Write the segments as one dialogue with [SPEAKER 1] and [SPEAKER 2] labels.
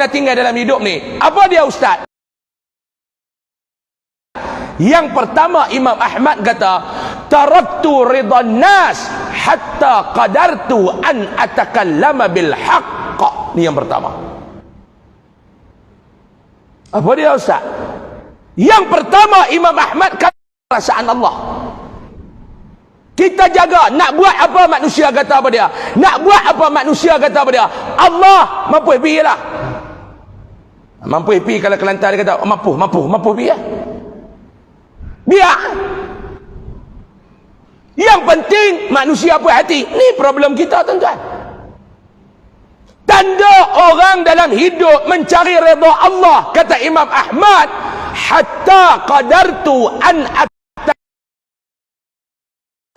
[SPEAKER 1] kena tinggal dalam hidup ni. Apa dia ustaz? Yang pertama Imam Ahmad kata, taraktu ridhan nas hatta qadartu an atakallama bil haqq. Ni yang pertama. Apa dia ustaz? Yang pertama Imam Ahmad kata perasaan Allah. Kita jaga, nak buat apa manusia kata apa dia, nak buat apa manusia kata apa dia, Allah mampu pergi lah. Mampu pergi kalau Kelantan dia kata mampu pergi lah. Biar. Yang penting manusia puas hati. Ni problem kita tuan-tuan. Tanda orang dalam hidup mencari redha Allah, kata Imam Ahmad, hatta qadartu an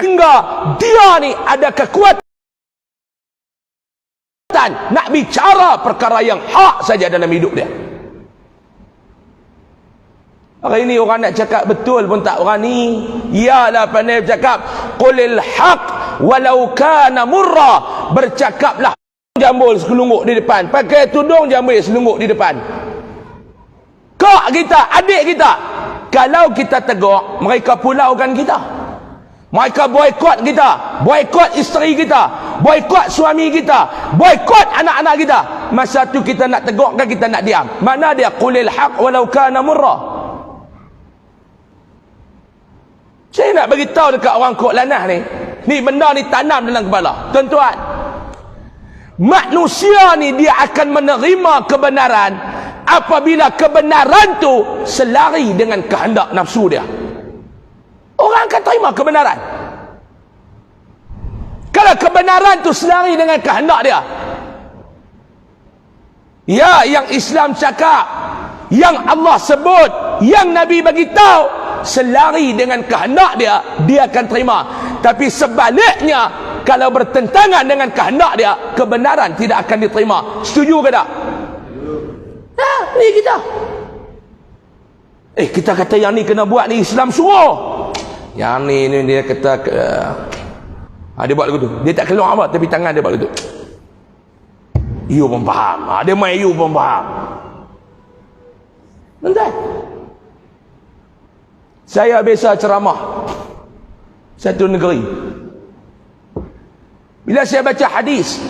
[SPEAKER 1] hingga dia ni ada kekuatan nak bicara perkara yang hak saja dalam hidup dia. Hari ini orang nak cakap betul pun tak berani. Ialah pandai bercakap, qulil haq walau kana murra. Bercakaplah, jambul selungguk di depan, pakai tudung jambul selungguk di depan. Kak kita, adik kita, kalau kita tegur, mereka pulaukan kita. Mereka boikot kita, boikot isteri kita, boikot suami kita, boikot anak-anak kita. Masa tu kita nak tegur kan kita nak diam? Mana dia qulil haq walau kana murra? Saya nak bagi tahu dekat orang kok lanah ni benda ni tanam dalam kepala. Tuan-tuan, manusia ni dia akan menerima kebenaran apabila kebenaran tu selari dengan kehendak nafsu dia. Orang akan terima kebenaran kalau kebenaran tu selari dengan kehendak dia. Ya, yang Islam cakap, yang Allah sebut, yang Nabi bagi tahu, selari dengan kehendak dia, dia akan terima. Tapi sebaliknya, kalau bertentangan dengan kehendak dia, kebenaran tidak akan diterima. Setuju ke tak? Nah, ni kita. Kita kata yang ni kena buat ni Islam suruh. Yang ni dia kata dia buat lagu tu. Dia tak keluar apa, tapi tangan dia buat lagu tu. You pun faham. Dia main you pun faham. Entah. Saya biasa ceramah satu negeri. Bila saya baca hadis,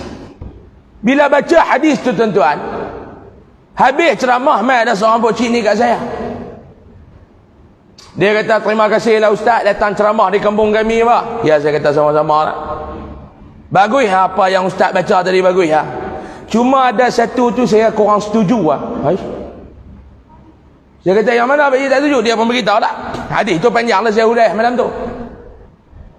[SPEAKER 1] bila baca hadis tu tuan-tuan, habis ceramah mai ada seorang pocik ni kat saya. Dia kata, terima kasih lah ustaz datang ceramah di kampung kami apa. Ya, saya kata sama-sama lah. Bagus apa yang ustaz baca tadi, bagus. Cuma ada satu tu saya kurang setuju lah. Saya kata, yang mana Pak tak setuju? Dia pun beritahu tak? Hadis tu panjang lah saya udah malam tu.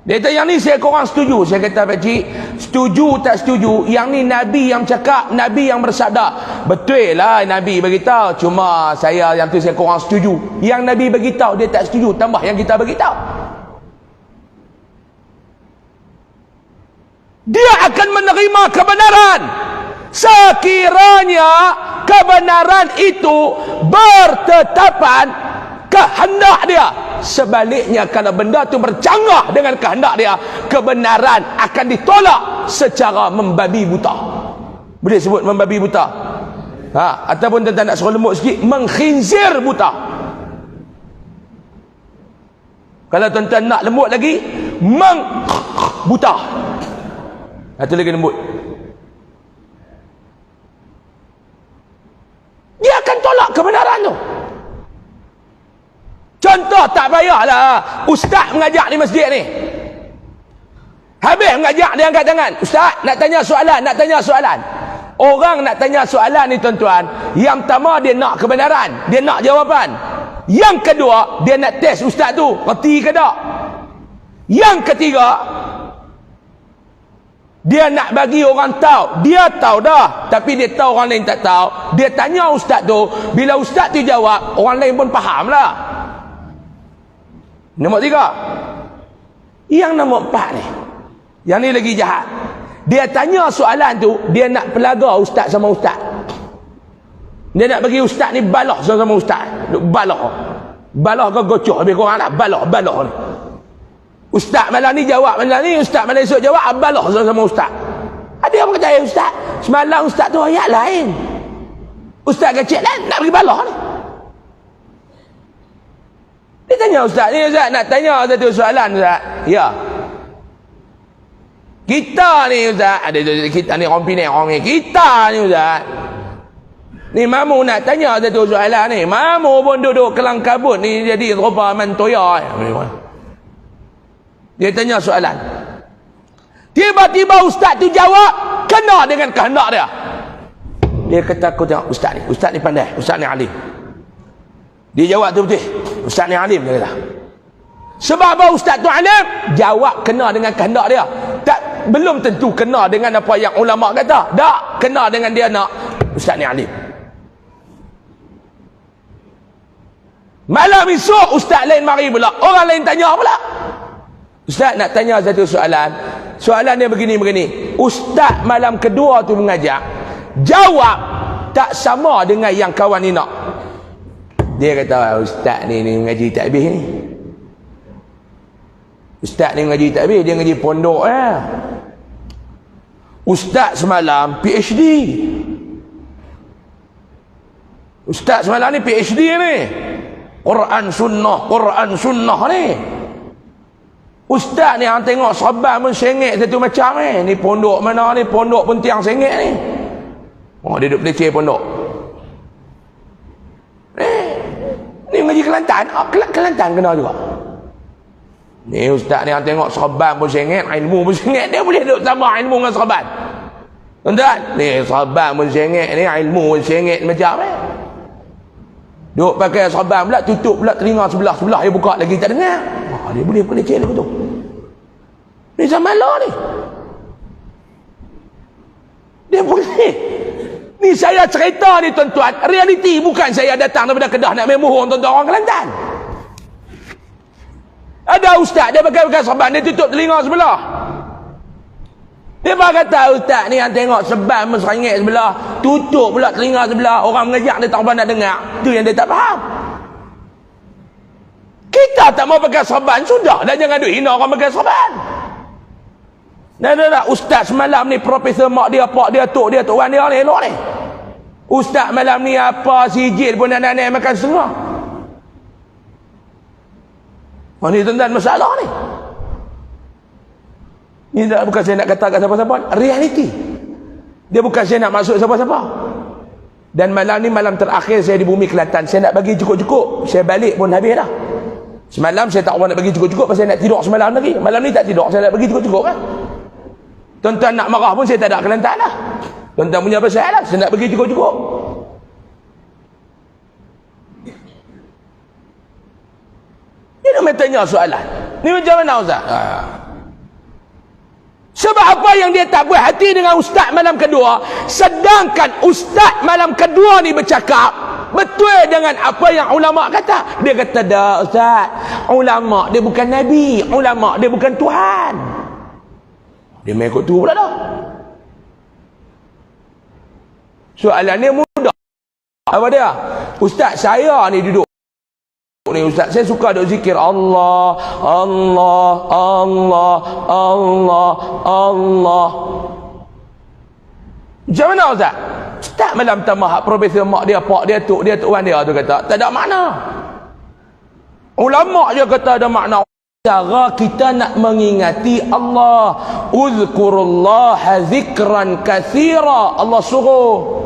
[SPEAKER 1] Dia kata, yang ni saya kurang setuju. Saya kata, Pak Cik, setuju tak setuju, yang ni Nabi yang cakap, Nabi yang bersabda. Betul lah Nabi beritahu, cuma saya yang tu saya kurang setuju. Yang Nabi beritahu dia tak setuju, tambah yang kita beritahu. Dia akan menerima kebenaran sekiranya kebenaran itu bertetapan kehendak dia. Sebaliknya, kalau benda itu bercanggah dengan kehendak dia, kebenaran akan ditolak secara membabi buta. Boleh sebut membabi buta? Ataupun tuan-tuan nak suruh lembut sikit, mengkhinzir buta. Kalau tuan-tuan nak lembut lagi, buta. Itu lagi lembut. Dia akan tolak kebenaran tu. Contoh, tak payahlah ustaz mengajak di masjid ni. Habis mengajak, dia angkat tangan. Ustaz, nak tanya soalan. Orang nak tanya soalan ni tuan-tuan, yang pertama dia nak kebenaran, dia nak jawapan. Yang kedua, dia nak test ustaz tu, reti ke tak. Yang ketiga, dia nak bagi orang tahu, dia tahu dah, tapi dia tahu orang lain tak tahu. Dia tanya ustaz tu, bila ustaz tu jawab, orang lain pun faham lah. Nombor 3. Yang nombor 4 ni, yang ni lagi jahat. Dia tanya soalan tu, dia nak pelaga ustaz sama ustaz. Dia nak bagi ustaz ni balah sama ustaz. Balah ke gocoh lebih kurang lah. Balah ni. Ustaz malam ni jawab malam ni, ustaz malam esok jawab, balah sama ustaz. Ada yang percaya ustaz, semalam ustaz tu ayat lain. Ustaz kecil nak pergi balah ni. Dia tanya ustaz ni, ustaz nak tanya satu soalan ustaz. Ya. Kita ni ustaz, ada kita ni orang Penang orang ni. Kita ni ustaz. Ni mamu nak tanya satu soalan ni. Mamu pun duduk kelang kabut ni jadi rupa mantoya. Dia tanya soalan. Tiba-tiba ustaz tu jawab kena dengan kehendak dia. Dia kata aku tengok ustaz ni pandai, ustaz ni alim. Dia jawab tu betul. Ustaz ni alim dia kata. Sebab apa ustaz tu alim? Jawab kena dengan kehendak dia. Tak, belum tentu kena dengan apa yang ulama kata. Tak, kena dengan dia nak ustaz ni alim. Malam esok ustaz lain mari pula. Orang lain tanya pula. Ustaz nak tanya satu soalan. Soalan dia begini-begini. Ustaz malam kedua tu mengajar. Jawab tak sama dengan yang kawan ni nak. Dia kata ustaz ni mengaji tak habis ni. Ustaz ni mengaji tak habis, dia mengaji pondok Ustaz semalam PhD. Ustaz semalam ni PhD ni. Quran sunnah ni. Ustaz ni hang tengok sahabat pun sengit satu macam ni. Ni pondok mana ni? Pondok pun tiang sengit ni. Oh, dia duduk peleceh pondok. Ni mengaji Kelantan. Kelantan kena juga. Ni ustaz ni hang tengok sahabat pun sengit, ilmu pun sengit. Dia boleh duduk sama ilmu dengan sahabat. Tuan-tuan, ni sahabat pun sengit, ni ilmu pun sengit macam ni. Duk pakai sahabat pula, tutup pula telinga sebelah dia buka lagi tak dengar. Dia boleh peleceh lagu tu. Ni zaman lah ni. Dia boleh. Ni saya cerita ni tuan-tuan, realiti, bukan saya datang daripada Kedah nak memohon tuan-tuan orang Kelantan. Ada ustaz dia pakai sahabat, dia tutup telinga sebelah. Dia kata ustaz ni yang tengok sebab mesrangit sebelah, tutup pula telinga sebelah, orang mengajak dia tak apa nak dengar. Tu yang dia tak faham. Kita tak mau pakai sahabat, sudah dah, jangan duk hina orang pakai sahabat. Dah ustaz semalam ni profesor mak dia, pak dia, tok dia, tok wan dia ni elok ni. Ustaz malam ni apa sijil pun nak makan setengah. Oh, ni tuan-tuan masalah ni. Ini bukan saya nak kata kat siapa-siapa, realiti. Dia bukan saya nak masuk siapa-siapa. Dan malam ni malam terakhir saya di bumi Kelantan. Saya nak bagi cukup-cukup. Saya balik pun habis dah. Semalam saya tak nak bagi cukup-cukup pasal saya nak tidur semalam lagi. Malam ni tak tidur, saya nak bagi cukup-cukup kan. Tuan-tuan nak marah pun saya tak ada Kelantan lah. Tuan-tuan punya pasal lah, saya nak bagi cukup-cukup. Dia nak tanya soalan. Ni macam mana ustaz? Sebab apa yang dia tak buat hati dengan ustaz malam kedua, sedangkan ustaz malam kedua ni bercakap betul dengan apa yang ulama kata. Dia kata dah ustaz, ulama dia bukan nabi, ulama dia bukan Tuhan. Dia main ikut tu pula dah. Soalan ni mudah. Apa dia? Ustaz saya ni duduk ni ustaz, saya suka duk zikir Allah, Allah, Allah, Allah, Allah. Macam mana ustaz? Ustaz malam tamah profesor mak dia, pak dia, tok dia, tok wan dia tu kata tak ada makna. Ulama je kata ada makna. Cara kita nak mengingati Allah, uzkurullaha zikran katsira. Allah suruh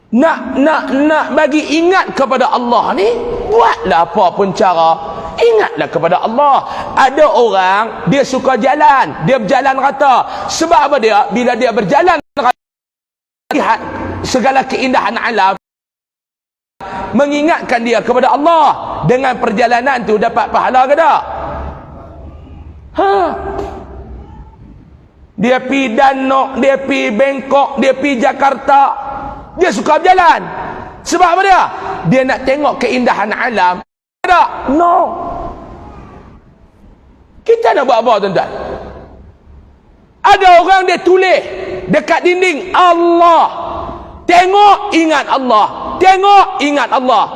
[SPEAKER 1] nak bagi ingat kepada Allah ni, buatlah apa pun cara, ingatlah kepada Allah. Ada orang dia suka jalan, dia berjalan rata. Sebab apa dia? Bila dia berjalan rata, lihat segala keindahan alam, mengingatkan dia kepada Allah. Dengan perjalanan tu dapat pahala ke tak? Dia pi Danok, dia pi Bangkok, dia pi Jakarta, dia suka berjalan. Sebab apa dia? Dia nak tengok keindahan alam. Tak? No. Kita nak buat apa tuan-tuan? Ada orang dia tulis dekat dinding Allah. Tengok ingat Allah. Tengok ingat Allah.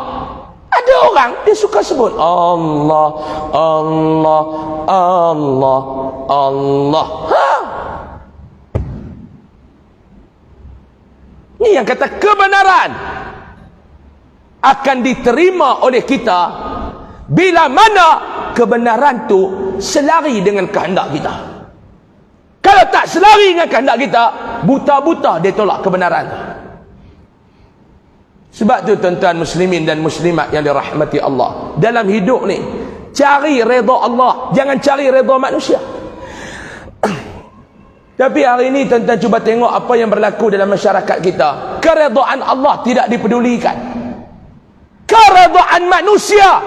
[SPEAKER 1] Ada orang dia suka sebut Allah, Allah, Allah, Allah. Ini yang kata kebenaran akan diterima oleh kita bila mana kebenaran tu selari dengan kehendak kita. Kalau tak selari dengan kehendak kita, buta-buta dia tolak kebenaran. Sebab tu tuan-tuan muslimin dan muslimat yang dirahmati Allah, dalam hidup ni cari redha Allah, jangan cari redha manusia. Tapi hari ini tuan-tuan cuba tengok apa yang berlaku dalam masyarakat kita. Keredaan Allah tidak dipedulikan, keredaan manusia